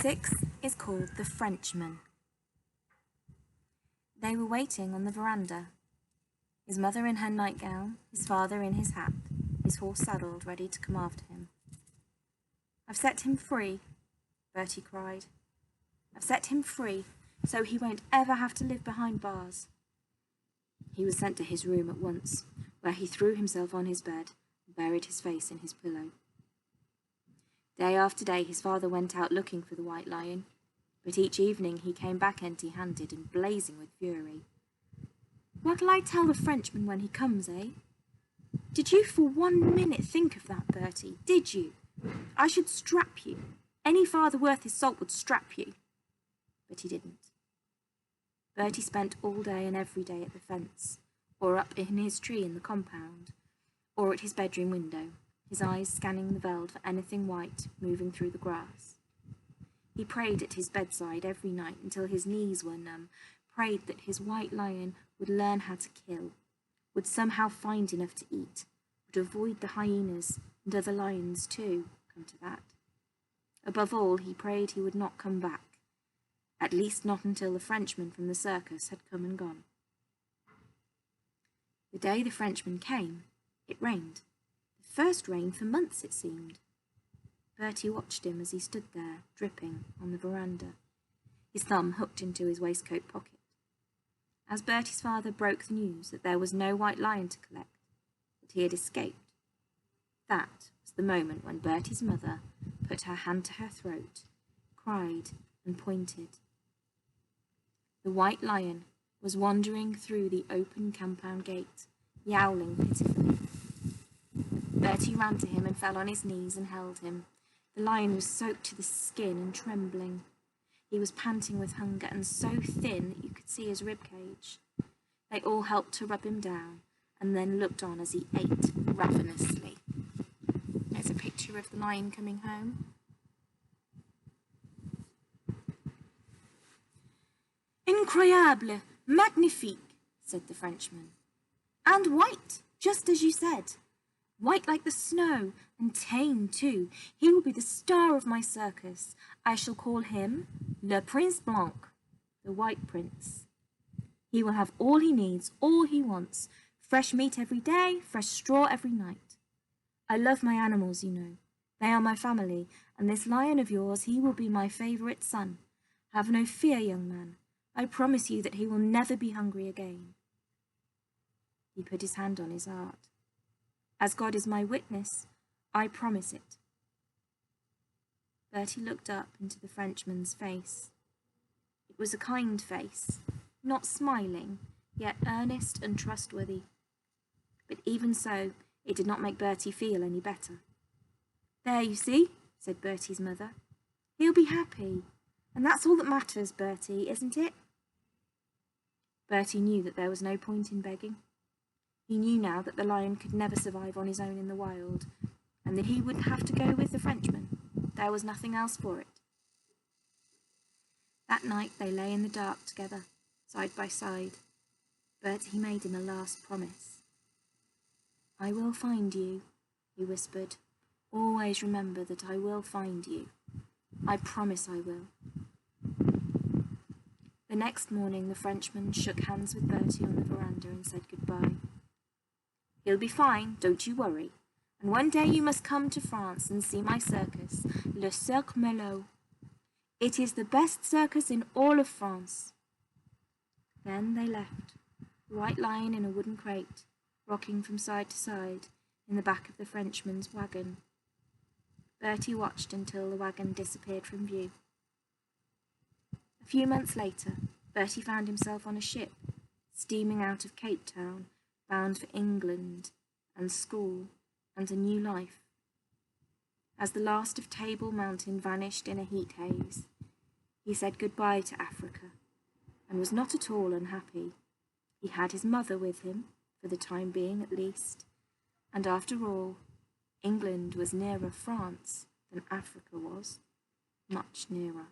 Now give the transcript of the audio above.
6 is called The Frenchman. They were waiting on the veranda, his mother in her nightgown, his father in his hat, his horse saddled, ready to come after him. "I've set him free," Bertie cried. "I've set him free, so he won't ever have to live behind bars." He was sent to his room at once, where he threw himself on his bed and buried his face in his pillow. Day after day his father went out looking for the White Lion, but each evening he came back empty-handed and blazing with fury. "What'll I tell the Frenchman when he comes, eh? Did you for 1 minute think of that, Bertie? Did you? I should strap you. Any father worth his salt would strap you." But he didn't. Bertie spent all day and every day at the fence, or up in his tree in the compound, or at his bedroom window, his eyes scanning the veld for anything white moving through the grass. He prayed at his bedside every night until his knees were numb, prayed that his White Lion would learn how to kill, would somehow find enough to eat, would avoid the hyenas and other lions too, come to that. Above all, he prayed he would not come back, at least not until the Frenchman from the circus had come and gone. The day the Frenchman came, it rained. The first rain for months, it seemed. Bertie watched him as he stood there, dripping, on the veranda, his thumb hooked into his waistcoat pocket. As Bertie's father broke the news that there was no White Lion to collect, that he had escaped, that was the moment when Bertie's mother put her hand to her throat, cried, and pointed. The White Lion was wandering through the open compound gate, yowling pitifully. Bertie ran to him and fell on his knees and held him. The lion was soaked to the skin and trembling. He was panting with hunger and so thin that you could see his ribcage. They all helped to rub him down and then looked on as he ate ravenously. There's a picture of the lion coming home. "Incroyable! Magnifique!" said the Frenchman. "And white, just as you said. White like the snow, and tame too. He will be the star of my circus. I shall call him Le Prince Blanc, the White Prince. He will have all he needs, all he wants. Fresh meat every day, fresh straw every night. I love my animals, you know. They are my family, and this lion of yours, he will be my favourite son. Have no fear, young man. I promise you that he will never be hungry again." He put his hand on his heart. "As God is my witness, I promise it." Bertie looked up into the Frenchman's face. It was a kind face, not smiling, yet earnest and trustworthy. But even so, it did not make Bertie feel any better. "There, you see," said Bertie's mother. "He'll be happy, and that's all that matters, Bertie, isn't it?" Bertie knew that there was no point in begging. He knew now that the lion could never survive on his own in the wild, and that he would have to go with the Frenchman. There was nothing else for it. That night they lay in the dark together, side by side. Bertie made him a last promise. "I will find you," he whispered. "Always remember that I will find you. I promise I will." The next morning the Frenchman shook hands with Bertie on the veranda and said goodbye. "He'll be fine, don't you worry. And one day you must come to France and see my circus, Le Cirque Melot. It is the best circus in all of France." Then they left, the White Lion in a wooden crate, rocking from side to side in the back of the Frenchman's wagon. Bertie watched until the wagon disappeared from view. A few months later, Bertie found himself on a ship, steaming out of Cape Town, bound for England and school and a new life. As the last of Table Mountain vanished in a heat haze, he said goodbye to Africa and was not at all unhappy. He had his mother with him, for the time being at least, and after all, England was nearer France than Africa was, much nearer.